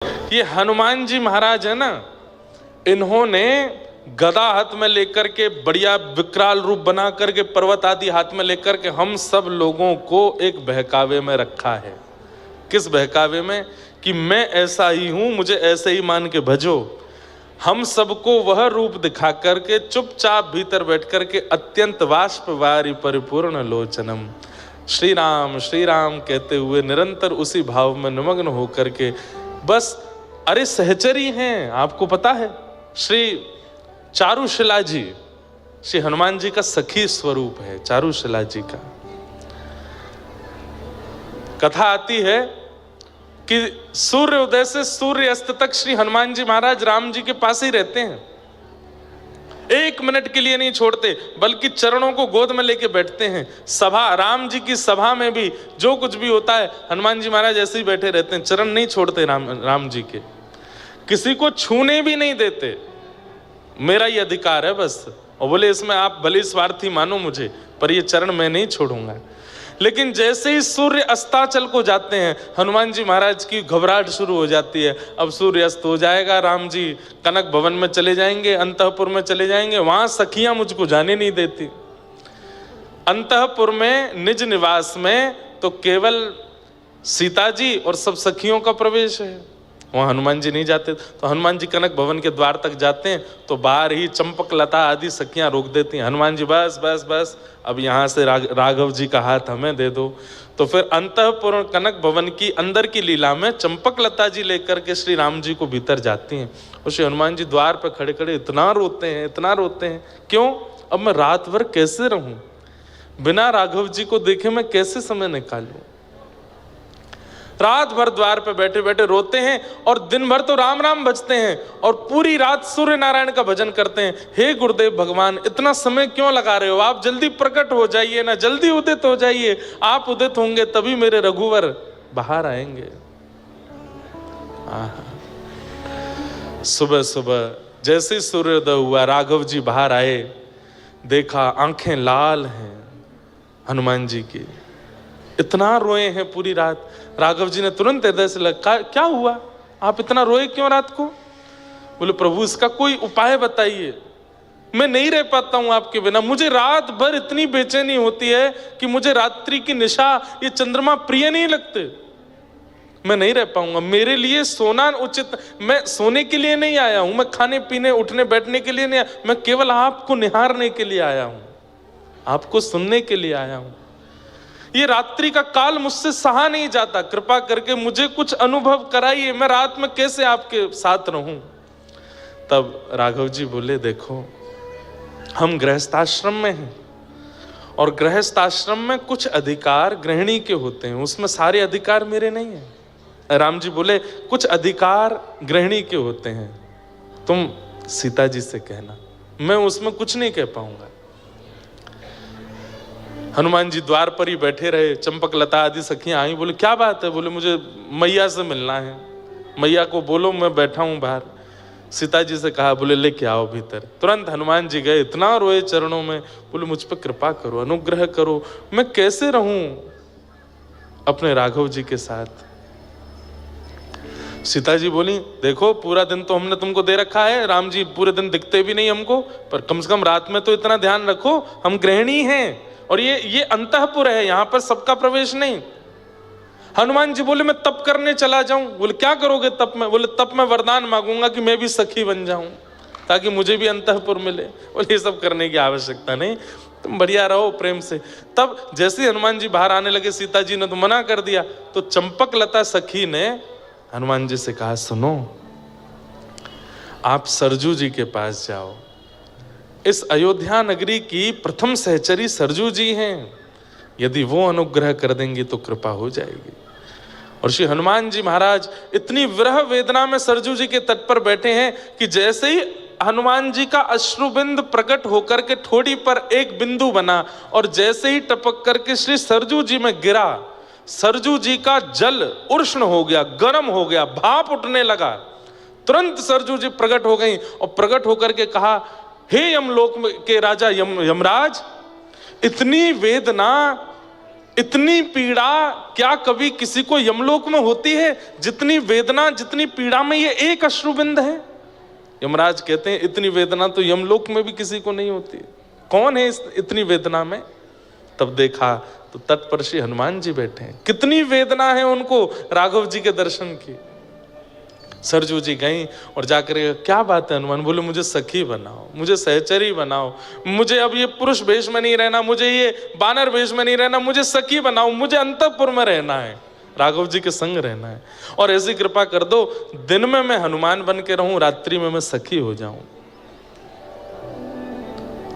ये हनुमान जी महाराज है ना, इन्होंने गदा हाथ में लेकर के, बढ़िया विकराल रूप बना करके, पर्वत आदि हाथ में लेकर के हम सब लोगों को एक बहकावे में रखा है। किस बहकावे में? कि मैं ऐसा ही हूं, मुझे ऐसे ही मान के भजो। हम सबको वह रूप दिखा करके चुपचाप भीतर बैठ करके अत्यंत वाष्पवारी परिपूर्ण लोचनम श्री राम कहते हुए निरंतर उसी भाव में निमग्न होकर के बस, अरे सहचरी हैं। आपको पता है श्री चारुशिला जी, श्री हनुमान जी का सखी स्वरूप है चारुशिला जी का। कथा आती है कि सूर्य उदय से सूर्य अस्त तक श्री हनुमान जी महाराज राम जी के पास ही रहते हैं। एक मिनट के लिए नहीं छोड़ते, बल्कि चरणों को गोद में लेके बैठते हैं। सभा, राम जी की सभा में भी जो कुछ भी होता है, हनुमान जी महाराज ऐसे ही बैठे रहते हैं, चरण नहीं छोड़ते राम जी के, किसी को छूने भी नहीं देते। मेरा ये अधिकार है बस। और बोले इसमें आप भले स्वार्थी मानो मुझे, पर ये चरण मैं नहीं छोड़ूंगा। लेकिन जैसे ही सूर्य अस्ताचल को जाते हैं, हनुमान जी महाराज की घबराहट शुरू हो जाती है। अब सूर्य अस्त हो जाएगा, राम जी कनक भवन में चले जाएंगे, अंतःपुर में चले जाएंगे, वहां सखियां मुझको जाने नहीं देती। अंतःपुर में निज निवास में तो केवल सीता जी और सब सखियों का प्रवेश है, वहां हनुमान जी नहीं जाते। तो हनुमान जी कनक भवन के द्वार तक जाते हैं तो बाहर ही चंपक लता आदि सखियां रोक देती हैं। हनुमान जी बस बस बस, अब यहाँ से राघव जी का हाथ हमें दे दो। तो फिर अंतःपुर कनक भवन की अंदर की लीला में चंपक लता जी लेकर के श्री राम जी को भीतर जाती हैं। और श्री हनुमान जी द्वार पर खड़े खड़े इतना रोते हैं, इतना रोते हैं। क्यों? अब मैं रात भर कैसे रहूं, बिना राघव जी को देखे मैं कैसे समय निकालूं। रात भर द्वार पे बैठे बैठे रोते हैं और दिन भर तो राम राम भजते हैं और पूरी रात सूर्य नारायण का भजन करते हैं। हे गुरुदेव भगवान, इतना समय क्यों लगा रहे हो? आप जल्दी प्रकट हो जाइए ना, जल्दी उदित हो जाइए। आप उदित होंगे तभी मेरे रघुवर बाहर आएंगे। सुबह सुबह जैसे ही सूर्योदय हुआ, राघव जी बाहर आए, देखा आंखें लाल हैं हनुमान जी की, इतना रोए हैं पूरी रात। राघव जी ने तुरंत हृदय से लगा, क्या हुआ, आप इतना रोए क्यों रात को? बोले प्रभु इसका कोई उपाय बताइए, मैं नहीं रह पाता हूं आपके बिना। मुझे रात भर इतनी बेचैनी होती है कि मुझे रात्रि की निशा, ये चंद्रमा प्रिय नहीं लगते, मैं नहीं रह पाऊंगा। मेरे लिए सोना उचित, मैं सोने के लिए नहीं आया हूं, मैं खाने पीने उठने बैठने के लिए नहीं आया, मैं केवल आपको निहारने के लिए आया हूं, आपको सुनने के लिए आया हूं। ये रात्रि का काल मुझसे सहा नहीं जाता, कृपा करके मुझे कुछ अनुभव कराइए, मैं रात में कैसे आपके साथ रहूं। तब राघव जी बोले, देखो हम गृहस्थाश्रम में हैं और गृहस्थाश्रम में कुछ अधिकार गृहिणी के होते हैं, उसमें सारे अधिकार मेरे नहीं हैं। राम जी बोले, कुछ अधिकार गृहिणी के होते हैं, तुम सीता जी से कहना, मैं उसमें कुछ नहीं कह पाऊंगा। हनुमान जी द्वार पर ही बैठे रहे, चंपक लता आदि सखियां आई, बोले क्या बात है? बोले मुझे मैया से मिलना है, मैया को बोलो मैं बैठा हूं बाहर। सीता जी से कहा, बोले लेके आओ भीतर। तुरंत हनुमान जी गए, इतना रोए चरणों में, बोले मुझ पर कृपा करो, अनुग्रह करो, मैं कैसे रहूं अपने राघव जी के साथ। सीता जी बोली, देखो पूरा दिन तो हमने तुमको दे रखा है, राम जी पूरे दिन दिखते भी नहीं हमको, पर कम से कम रात में तो इतना ध्यान रखो, हम गृहिणी हैं और ये अंतःपुर है, यहां पर सबका प्रवेश नहीं। हनुमान जी बोले, मैं तप करने चला जाऊं। बोले क्या करोगे तप में? बोले तप में वरदान मांगूंगा कि मैं भी सखी बन जाऊं, ताकि मुझे भी अंतःपुर मिले। बोले ये सब करने की आवश्यकता नहीं, तुम बढ़िया रहो प्रेम से। तब जैसे हनुमान जी बाहर आने लगे, सीता जी ने तो मना कर दिया, तो चंपक लता सखी ने हनुमान जी से कहा, सुनो आप सरजू जी के पास जाओ, इस अयोध्या नगरी की प्रथम सहचरी सरजू जी हैं, यदि वो अनुग्रह कर देंगी तो कृपा हो जाएगी। और श्री हनुमान जी महाराज इतनी विरह वेदना में सरजू जी के तट पर बैठे हैं कि जैसे ही हनुमान जी का अश्रुबिंद प्रकट होकर के ठोड़ी पर एक बिंदु बना और जैसे ही टपक करके श्री सरजू जी में गिरा, सरजू जी का जल उष्ण हो गया, गर्म हो गया, भाप उठने लगा। तुरंत सरजू जी प्रकट हो गई और प्रकट होकर के कहा, हे यमलोक के राजा यमराज, इतनी वेदना इतनी पीड़ा क्या कभी किसी को यमलोक में होती है? जितनी वेदना, जितनी पीड़ा में ये एक अश्रुबिंद है। यमराज कहते हैं इतनी वेदना तो यमलोक में भी किसी को नहीं होती। कौन है इतनी वेदना में? तब देखा तो तट पर श्री हनुमान जी बैठे हैं। कितनी वेदना है उनको राघव जी के दर्शन की। सरजू जी गई और जाकर क्या बात है हनुमान? बोले मुझे सखी बनाओ, मुझे सहचरी बनाओ, मुझे अब ये पुरुष वेश में नहीं रहना, मुझे ये बानर वेश में नहीं रहना, मुझे सखी बनाओ, मुझे अंतःपुर में रहना है, राघव जी के संग रहना है। और ऐसी कृपा कर दो दिन में मैं हनुमान बन के रहूं, रात्रि में मैं सखी हो जाऊं।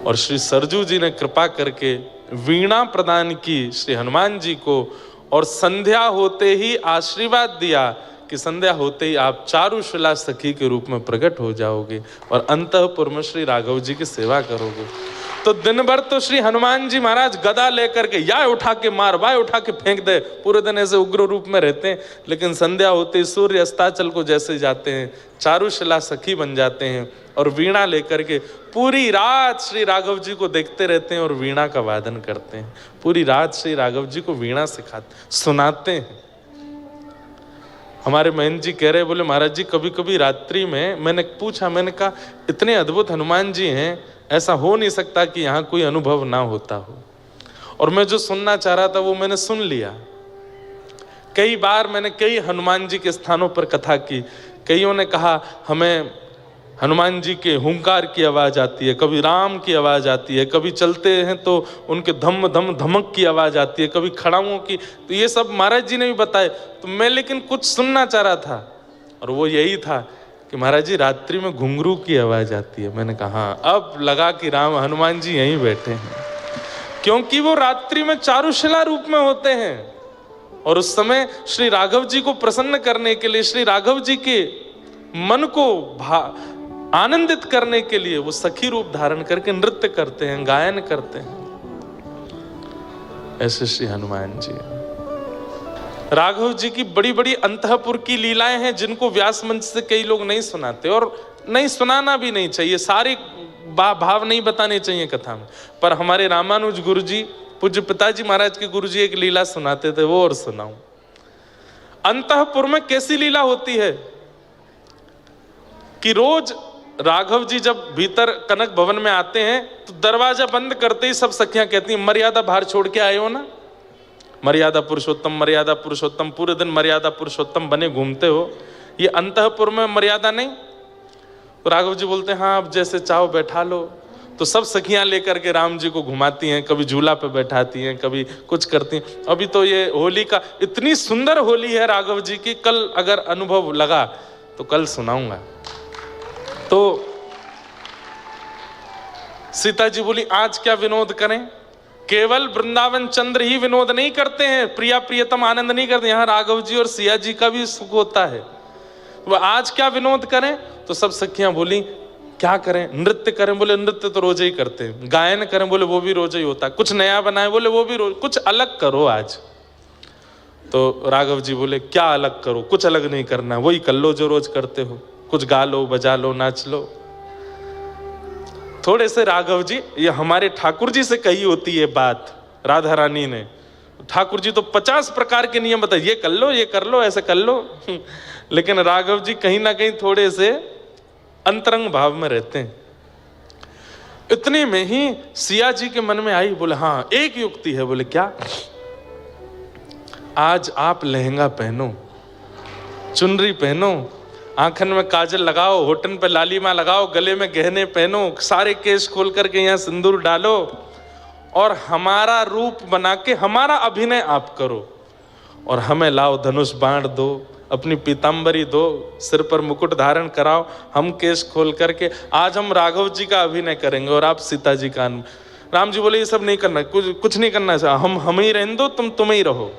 और श्री सरजू जी ने कृपा करके वीणा प्रदान की श्री हनुमान जी को, और संध्या होते ही आशीर्वाद दिया कि संध्या होते ही आप चारुशिला सखी के रूप में प्रकट हो जाओगे और अंतःपुर में श्री राघव जी की सेवा करोगे। तो दिन भर तो श्री हनुमान जी महाराज गदा लेकर के या उठा के मार, वाय उठा के फेंक दे, पूरे दिन ऐसे उग्र रूप में रहते हैं। लेकिन संध्या होते ही सूर्य अस्ताचल को जैसे जाते हैं, चारुशिला सखी बन जाते हैं और वीणा लेकर के पूरी रात श्री राघव जी को देखते रहते हैं और वीणा का वादन करते हैं। पूरी रात श्री राघव जी को वीणा सिखाते, सुनाते हैं। हमारे महंत जी कह रहे, बोले महाराज जी कभी कभी रात्रि में मैंने पूछा, मैंने कहा इतने अद्भुत हनुमान जी हैं, ऐसा हो नहीं सकता कि यहाँ कोई अनुभव ना होता हो। और मैं जो सुनना चाह रहा था वो मैंने सुन लिया। कई बार मैंने कई हनुमान जी के स्थानों पर कथा की, कईयों ने कहा हमें हनुमान जी के हुंकार की आवाज आती है, कभी राम की आवाज आती है, कभी चलते हैं तो उनके धम धम धमक की आवाज आती है, कभी खड़ाओं की। तो ये सब महाराज जी ने भी बताए। तो मैं लेकिन कुछ सुनना चाह रहा था और वो यही था कि महाराज जी रात्रि में घुंघरू की आवाज आती है। मैंने कहा हाँ, अब लगा कि राम हनुमान जी यहीं बैठे हैं, क्योंकि वो रात्रि में चारुशिला रूप में होते हैं और उस समय श्री राघव जी को प्रसन्न करने के लिए, श्री राघव जी के मन को आनंदित करने के लिए वो सखी रूप धारण करके नृत्य करते हैं, गायन करते हैं। ऐसे श्री हनुमान जी। राघव जी की बड़ी बड़ी अंतःपुर की लीलाएं हैं जिनको व्यास मंच से कई लोग नहीं सुनाते और नहीं सुनाना भी नहीं चाहिए, सारे भाव नहीं बताने चाहिए कथा में। पर हमारे रामानुज गुरु जी, पूज्य पिताजी महाराज के गुरु जी एक लीला सुनाते थे, वो और सुनाऊं। अंतःपुर में कैसी लीला होती है कि रोज राघव जी जब भीतर कनक भवन में आते हैं तो दरवाजा बंद करते ही सब सखियां कहती हैं मर्यादा बाहर छोड़ के आए हो ना, मर्यादा पुरुषोत्तम, मर्यादा पुरुषोत्तम, पूरे दिन मर्यादा पुरुषोत्तम बने घूमते हो, ये अंतःपुर में मर्यादा नहीं। तो राघव जी बोलते हैं हाँ अब जैसे चाहो बैठा लो। तो सब सखियां लेकर के राम जी को घुमाती हैं, कभी झूला पे बैठाती हैं, कभी कुछ करती हैं। अभी तो ये होली का, इतनी सुंदर होली है राघव जी की, कल अगर अनुभव लगा तो कल सुनाऊंगा। तो सीता जी बोली आज क्या विनोद करें? केवल वृंदावन चंद्र ही विनोद नहीं करते हैं, प्रिया प्रियतम आनंद नहीं करते, यहाँ राघव जी और सिया जी का भी सुख होता है। वो आज क्या विनोद करें? तो सब सखियां बोली क्या करें? नृत्य करें? बोले नृत्य तो रोज ही करते हैं। गायन करें? बोले वो भी रोज ही होता है। कुछ नया बनाए? बोले वो भी रोज। कुछ अलग करो आज। तो राघव जी बोले क्या अलग करो? कुछ अलग नहीं करना, वही कर लो जो रोज करते हो, कुछ गा लो, बजा लो, नाच लो। थोड़े से राघव जी, ये हमारे ठाकुर जी से कही होती है बात राधा रानी ने। ठाकुर जी तो 50 प्रकार के नियम बताए, ये कर लो, ये कर लो, ऐसे कर लो। लेकिन राघव जी कहीं ना कहीं थोड़े से अंतरंग भाव में रहते हैं। इतने में ही सिया जी के मन में आई, बोले हाँ एक युक्ति है। बोले क्या? आज आप लहंगा पहनो, चुनरी पहनो, आंखन में काजल लगाओ, होठन पे लालिमा लगाओ, गले में गहने पहनो, सारे केस खोल करके यहाँ सिंदूर डालो और हमारा रूप बना के हमारा अभिनय आप करो और हमें लाओ धनुष बाण दो, अपनी पीताम्बरी दो, सिर पर मुकुट धारण कराओ, हम केस खोल करके आज हम राघव जी का अभिनय करेंगे और आप सीता जी का। राम जी बोले ये सब नहीं करना, कुछ नहीं करना, हम ही रहने दो, तुम ही रहो।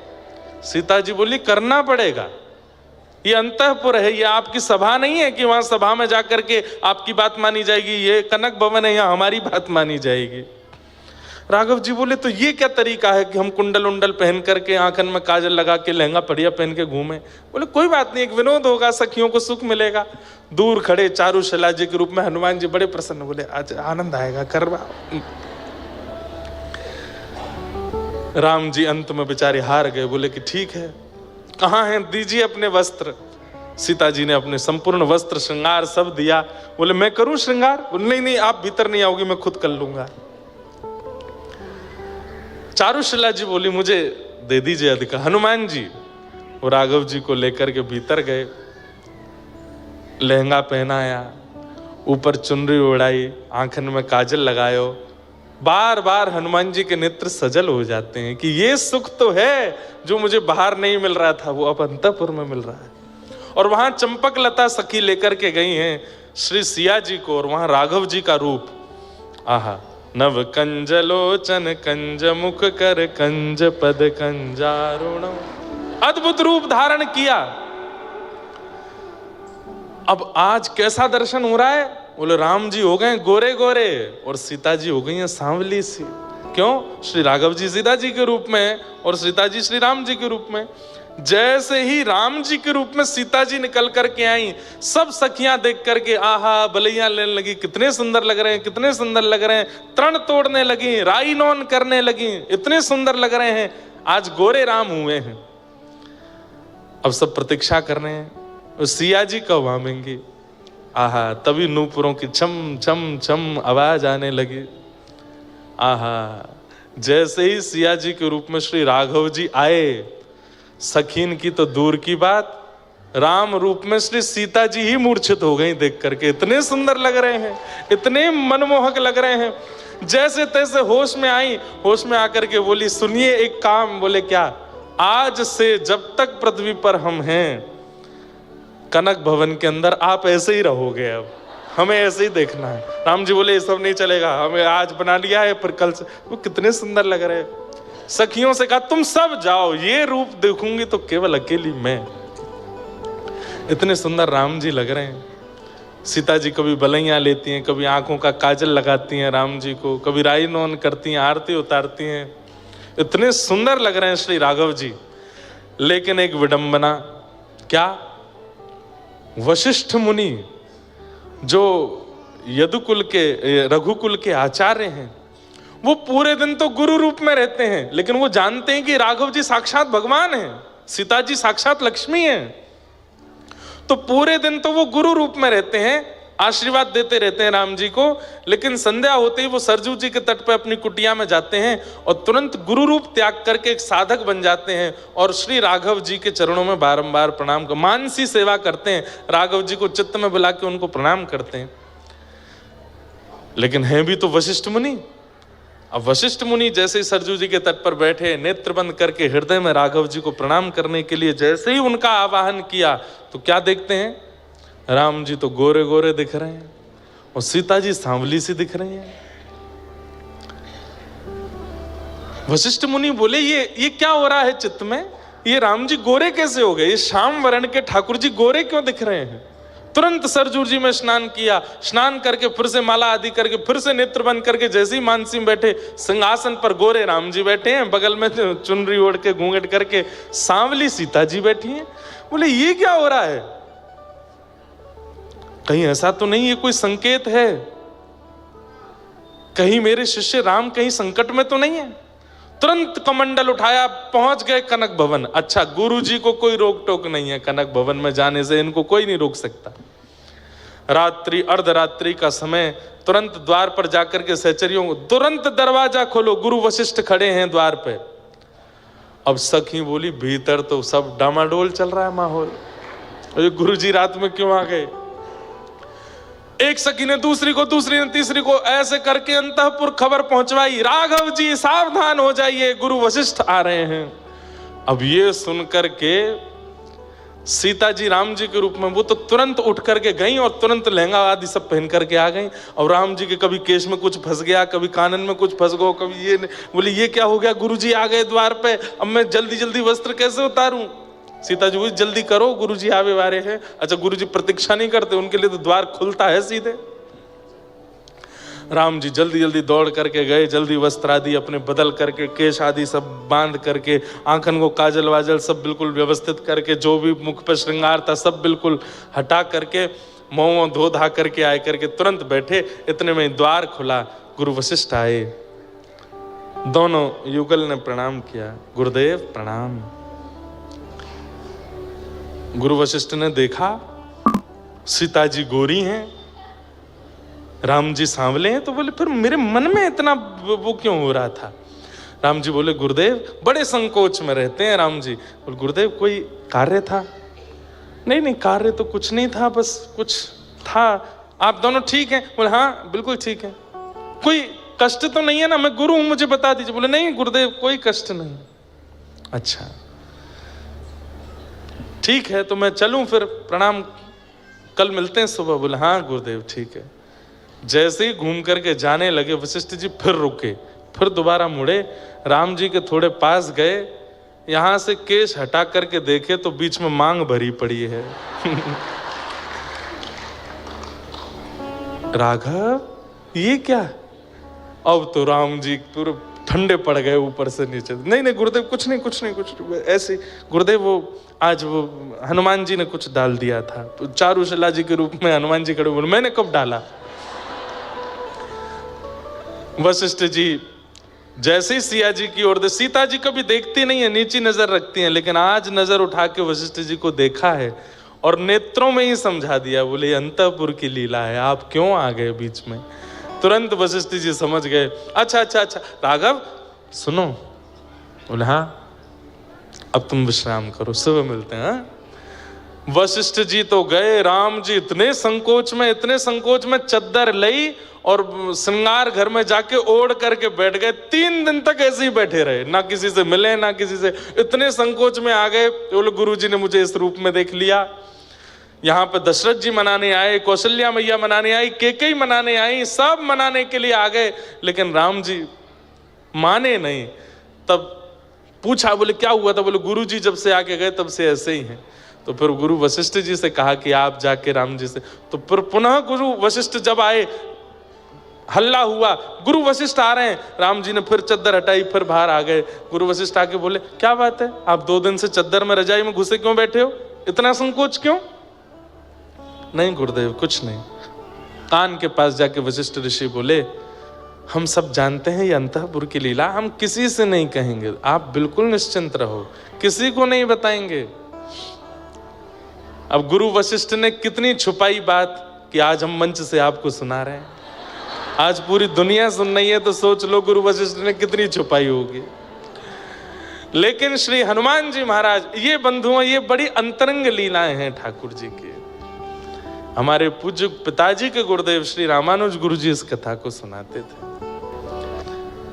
सीता जी बोली करना पड़ेगा, ये अंतःपुर है, ये आपकी सभा नहीं है कि वहां सभा में जाकर के आपकी बात मानी जाएगी, ये कनक भवन है, यहाँ हमारी बात मानी जाएगी। राघव जी बोले तो ये क्या तरीका है कि हम कुंडल उंडल पहन करके, आंखन में काजल लगा के, लहंगा बढ़िया पहन के घूमे? बोले कोई बात नहीं, एक विनोद होगा, सखियों को सुख मिलेगा। दूर खड़े चारुशिला जी के रूप में हनुमान जी बड़े प्रसन्न, बोले आज आनंद आएगा, करवा। राम जी अंत में बेचारे हार गए, बोले कि ठीक है, कहाँ हैं, दीजिए अपने वस्त्र। सीता जी ने अपने संपूर्ण वस्त्र श्रृंगार सब दिया। बोले मैं करूं श्रृंगार? बोले नहीं नहीं, आप भीतर नहीं आओगी, मैं खुद कर लूंगा। चारुशिला जी बोली मुझे दे दीजिए अधिकार। हनुमान जी वो राघव जी को लेकर के भीतर गए, लहंगा पहनाया, ऊपर चुनरी उड़ाई, आंखन में काजल लगायो। बार बार हनुमान जी के नेत्र सजल हो जाते हैं कि ये सुख तो है जो मुझे बाहर नहीं मिल रहा था, वो अब अंतःपुर में मिल रहा है। और वहां चंपक लता सखी लेकर के गई हैं श्री सिया जी को, और वहां राघव जी का रूप, आहा, नव कंज लोचन कंज मुख कर कंज पद कंजारुण, अद्भुत रूप धारण किया। अब आज कैसा दर्शन हो रहा है? बोले राम जी हो गए गोरे गोरे और सीता जी हो गई हैं सांवली सी। क्यों? श्री राघव जी सीता जी के रूप में और सीता जी श्री राम जी के रूप में। जैसे ही राम जी के रूप में सीता जी निकल करके आई, सब सखियां देख करके आहा बलैया लेने लगी, कितने सुंदर लग रहे हैं, कितने सुंदर लग रहे हैं, तरण तोड़ने लगी, राई नौन करने लगी, इतने सुंदर लग रहे हैं, आज गोरे राम हुए हैं। अब सब प्रतीक्षा कर रहे हैं सिया जी कब आवेंगे। आहा, तभी नूपुरों की छम छम छम आवाज आने लगी। आहा, जैसे ही सिया जी के रूप में श्री राघव जी आए, सखीन की तो दूर की बात, राम रूप में श्री सीता जी ही मूर्छित हो गई देख करके। इतने सुंदर लग रहे हैं, इतने मनमोहक लग रहे हैं। जैसे तैसे होश में आई, होश में आकर के बोली सुनिए एक काम। बोले क्या? आज से जब तक पृथ्वी पर हम हैं कनक भवन के अंदर आप ऐसे ही रहोगे, अब हमें ऐसे ही देखना है। राम जी बोले ये सब नहीं चलेगा, हमें आज बना लिया है पर कल से। वो कितने सुंदर लग रहे हैं। सखियों से कहा तुम सब जाओ, ये रूप देखूंगी तो केवल अकेली मैं। इतने सुंदर राम जी लग रहे हैं। सीता जी कभी बलैया लेती हैं, कभी आंखों का काजल लगाती हैं राम जी को, कभी राई नौन करती हैं, आरती उतारती हैं। इतने सुंदर लग रहे हैं श्री राघव जी। लेकिन एक विडंबना, क्या? वशिष्ठ मुनि जो यदुकुल के रघुकुल के आचार्य हैं, वो पूरे दिन तो गुरु रूप में रहते हैं, लेकिन वो जानते हैं कि राघव जी साक्षात भगवान हैं, सीता जी साक्षात लक्ष्मी हैं। तो पूरे दिन तो वो गुरु रूप में रहते हैं, आशीर्वाद देते रहते हैं राम जी को। लेकिन संध्या होते ही वो सरजू जी के तट पर अपनी कुटिया में जाते हैं और तुरंत गुरु रूप त्याग करके एक साधक बन जाते हैं और श्री राघव जी के चरणों में बारंबार प्रणाम कर मानसी सेवा करते हैं। राघव जी को चित्त में बुला के उनको प्रणाम करते हैं। लेकिन हैं भी तो वशिष्ठ मुनि। अब वशिष्ठ मुनि जैसे ही सरजू जी के तट पर बैठे, नेत्र बंद करके हृदय में राघव जी को प्रणाम करने के लिए जैसे ही उनका आवाहन किया, तो क्या देखते हैं? राम जी तो गोरे गोरे दिख रहे हैं और सीता जी सांवली सी दिख रही हैं। वशिष्ठ मुनि बोले ये क्या हो रहा है चित्त में? ये राम जी गोरे कैसे हो गए? ये श्याम वर्ण के ठाकुर जी गोरे क्यों दिख रहे हैं? तुरंत सरजू जी में स्नान किया, स्नान करके फिर से माला आदि करके फिर से नेत्र बंद करके जैसे ही मानसी में बैठे, सिंहासन पर गोरे राम जी बैठे हैं, बगल में चुनरी ओढ़ के घूंघट करके सांवली सीता जी बैठी हैं। बोले ये क्या हो रहा है? कहीं ऐसा तो नहीं है कोई संकेत है? कहीं मेरे शिष्य राम कहीं संकट में तो नहीं है? तुरंत कमंडल उठाया, पहुंच गए कनक भवन। अच्छा, गुरु जी को कोई रोक टोक नहीं है, कनक भवन में जाने से इनको कोई नहीं रोक सकता। रात्रि अर्धरात्रि का समय, तुरंत द्वार पर जाकर के सहचरियों को तुरंत दरवाजा खोलो, गुरु वशिष्ठ खड़े हैं द्वार पे। अब सखी बोली भीतर तो सब डामाडोल चल रहा है माहौल, गुरु जी रात में क्यों आ गए? एक सखी ने दूसरी को, दूसरी ने तीसरी को, ऐसे करके अंतःपुर खबर पहुंचवाई, राघव जी सावधान हो जाइए, गुरु वशिष्ठ आ रहे हैं। अब ये सुनकर के सीता जी राम जी के रूप में वो तो तुरंत उठ करके गई और तुरंत लहंगा आदि सब पहन करके आ गई। और राम जी के कभी केश में कुछ फंस गया, कभी कानन में कुछ फंस गया, कभी ये बोले ये क्या हो गया? गुरु जी आ गए द्वार पे, अब मैं जल्दी जल्दी वस्त्र कैसे उतारूं? सीता जी बोली जल्दी करो, गुरु जी आवे वारे हैं। अच्छा, गुरु जी प्रतीक्षा नहीं करते, उनके लिए तो द्वार खुलता है सीधे। राम जी जल्दी जल्दी दौड़ करके गए, जल्दी वस्त्र आदि अपने बदल करके, केश आदि सब बांध करके, आंखन को काजल वाजल सब बिल्कुल व्यवस्थित करके, जो भी मुख पर श्रृंगार था सब बिल्कुल हटा करके, मुंह धो धा करके आए करके तुरंत बैठे। इतने में द्वार खुला, गुरु वशिष्ठ आए। दोनों युगल ने प्रणाम किया, गुरुदेव प्रणाम। गुरु वशिष्ठ ने देखा सीता जी गोरी हैं, राम जी सांवले हैं, तो बोले फिर मेरे मन में इतना वो क्यों हो रहा था। राम जी बोले गुरुदेव बड़े संकोच में रहते हैं राम जी। बोले गुरुदेव कोई कार्य था? नहीं नहीं कार्य तो कुछ नहीं था, बस कुछ था। आप दोनों ठीक हैं? बोले हाँ बिल्कुल ठीक है। कोई कष्ट तो नहीं है ना? मैं गुरु हूं, मुझे बता दीजिए। बोले नहीं गुरुदेव कोई कष्ट नहीं। अच्छा ठीक है तो मैं चलूं फिर, प्रणाम, कल मिलते हैं सुबह। बोले हाँ गुरुदेव ठीक है। जैसे ही घूम करके जाने लगे वशिष्ठ जी फिर रुके, फिर दोबारा मुड़े, राम जी के थोड़े पास गए, यहां से केश हटा करके देखे तो बीच में मांग भरी पड़ी है। राघव ये क्या? अब तो राम जी पूरे ठंडे पड़ गए ऊपर से नीचे। नहीं नहीं गुरुदेव कुछ नहीं कुछ नहीं कुछ ऐसे। गुरुदेव वो आज वो हनुमान जी ने कुछ डाल दिया था, चारुशिला जी के रूप में हनुमान जी खड़े। बोले मैंने कब डाला? वशिष्ठ जी जैसे ही सिया जी की ओर, सीता जी कभी देखती नहीं है, नीची नजर रखती हैं, लेकिन आज नजर उठा के वशिष्ठ जी को देखा है और नेत्रों में ही समझा दिया। बोले अंतःपुर की लीला है, आप क्यों आ गए बीच में? तुरंत वशिष्ठ जी समझ गए। अच्छा अच्छा अच्छा राघव सुनो। बोले हाँ अब तुम विश्राम करो, सुबह मिलते हैं। वशिष्ठ जी तो गए, राम जी इतने संकोच में चद्दर लई और श्रृंगार घर में जाके ओढ़ करके बैठ गए। 3 दिन तक ऐसे ही बैठे रहे, ना किसी से मिले ना किसी से, इतने संकोच में आ गए। बोले गुरु जी ने मुझे इस रूप में देख लिया। यहाँ पे दशरथ जी मनाने आए, कौशल्या मैया मनाने आई, केकई मनाने आई, सब मनाने के लिए आ गए, लेकिन राम जी माने नहीं। तब पूछा, बोले क्या हुआ था? बोले गुरु जी जब से आके गए तब से ऐसे ही हैं। तो फिर गुरु वशिष्ठ जी से कहा कि आप जाके राम जी से, तो फिर पुनः गुरु वशिष्ठ जब आए, हल्ला हुआ, गुरु वशिष्ठ आ रहे हैं। राम जी ने फिर चद्दर हटाई, फिर बाहर आ गए। गुरु वशिष्ठ आके बोले क्या बात है, आप 2 दिन से चद्दर में रजाई में घुसे क्यों बैठे हो? इतना संकोच क्यों? नहीं गुरुदेव कुछ नहीं। कान के पास जाके वशिष्ठ ऋषि बोले हम सब जानते हैं ये अंतःपुर की लीला, हम किसी से नहीं कहेंगे, आप बिल्कुल निश्चिंत रहो, किसी को नहीं बताएंगे। अब गुरु वशिष्ठ ने कितनी छुपाई बात कि आज हम मंच से आपको सुना रहे हैं। आज पूरी दुनिया सुन रही है, तो सोच लो गुरु वशिष्ठ ने कितनी छुपाई होगी। लेकिन श्री हनुमान जी महाराज, ये बंधुओं, ये बड़ी अंतरंग लीलाएं हैं ठाकुर जी की। हमारे पूज्य पिताजी के गुरुदेव श्री रामानुज गुरु जी इस कथा को सुनाते थे।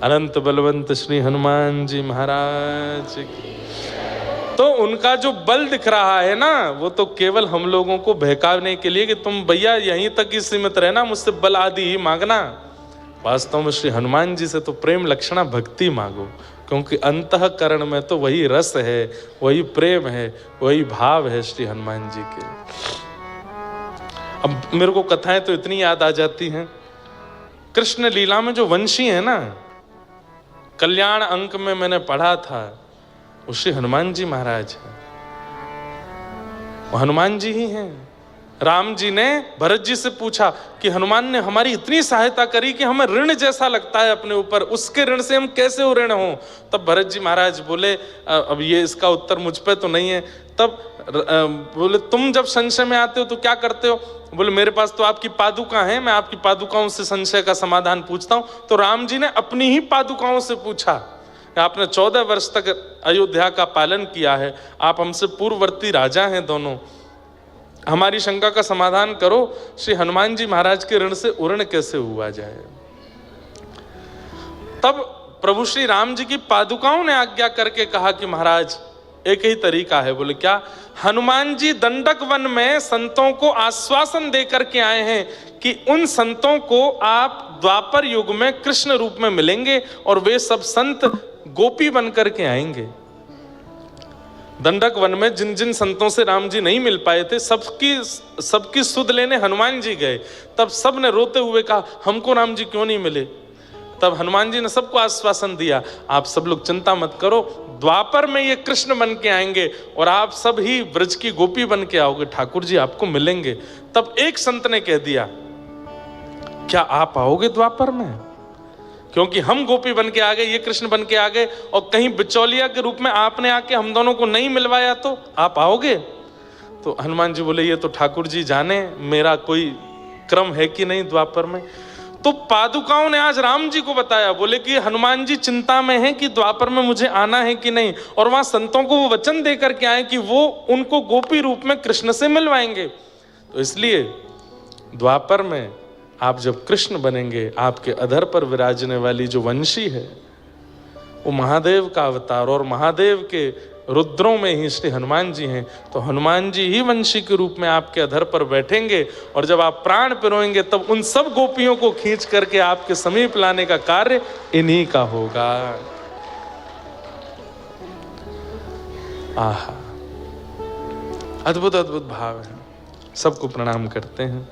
अनंत बलवंत श्री हनुमान जी महाराज की। तो उनका जो बल दिख रहा है ना, वो तो केवल हम लोगों को बहकाने के लिए कि तुम भैया यहीं तक ही सीमित रहना, मुझसे बल आदि ही मांगना। वास्तव में श्री हनुमान जी से तो प्रेम लक्षणा भक्ति मांगो, क्योंकि अंतःकरण में तो वही रस है, वही प्रेम है, वही भाव है श्री हनुमान जी के। अब मेरे को कथाएं तो इतनी याद आ जाती हैं। कृष्ण लीला में जो वंशी है ना, कल्याण अंक में मैंने पढ़ा था, वो श्री हनुमान जी महाराज हैं। वो हनुमान जी ही हैं। राम जी ने भरत जी से पूछा कि हनुमान ने हमारी इतनी सहायता करी कि हमें ऋण जैसा लगता है अपने ऊपर, उसके ऋण से हम कैसे हो ऋण हो? तब भरत जी महाराज बोले, अब ये इसका उत्तर मुझ पे तो नहीं है। तब बोले तुम जब संशय में आते हो तो क्या करते हो? बोले मेरे पास तो आपकी पादुका है, मैं आपकी पादुकाओं से संशय का समाधान पूछता हूं। तो राम जी ने अपनी ही पादुकाओं से पूछा, आपने 14 वर्ष तक अयोध्या का पालन किया है, आप हमसे पूर्ववर्ती राजा हैं दोनों, हमारी शंका का समाधान करो, श्री हनुमान जी महाराज के ऋण से ऋण कैसे हुआ जाए। तब प्रभु श्री राम जी की पादुकाओं ने आज्ञा करके कहा कि महाराज एक ही तरीका है। बोले क्या? हनुमान जी दंडक वन में संतों को आश्वासन दे करके आए हैं कि उन संतों को आप द्वापर युग में कृष्ण रूप में मिलेंगे और वे सब संत गोपी बन करके आएंगे। दंडक वन में जिन जिन संतों से राम जी नहीं मिल पाए थे, सबकी सुध लेने हनुमान जी गए। तब सब ने रोते हुए कहा हमको राम जी क्यों नहीं मिले? तब हनुमान जी ने सबको आश्वासन दिया, आप सब लोग चिंता मत करो, द्वापर में ये कृष्ण बन के आएंगे और आप सब ही ब्रज की गोपी बन के आओगे, ठाकुर जी आपको मिलेंगे। तब एक संत ने कह दिया, क्या आप आओगे द्वापर में? क्योंकि हम गोपी बन के आ गए, ये कृष्ण बन के आ गए, और कहीं बिचौलिया के रूप में आपने आके हम दोनों को नहीं मिलवाया तो आप आओगे? तो हनुमान जी बोले ये तो ठाकुर जी जाने, मेरा कोई क्रम है कि नहीं द्वापर में। तो पादुकाओं ने आज राम जी को बताया, बोले कि हनुमान जी चिंता में हैं कि द्वापर में मुझे आना है कि नहीं, और वहां संतों को वो वचन दे करके आए कि वो उनको गोपी रूप में कृष्ण से मिलवाएंगे। तो इसलिए द्वापर में आप जब कृष्ण बनेंगे, आपके अधर पर विराजने वाली जो वंशी है वो महादेव का अवतार, और महादेव के रुद्रों में ही श्री हनुमान जी हैं। तो हनुमान जी ही वंशी के रूप में आपके अधर पर बैठेंगे, और जब आप प्राण पिरोएंगे तब उन सब गोपियों को खींच करके आपके समीप लाने का कार्य इन्हीं का होगा। आहा, अद्भुत अद्भुत भाव है। सबको प्रणाम करते हैं।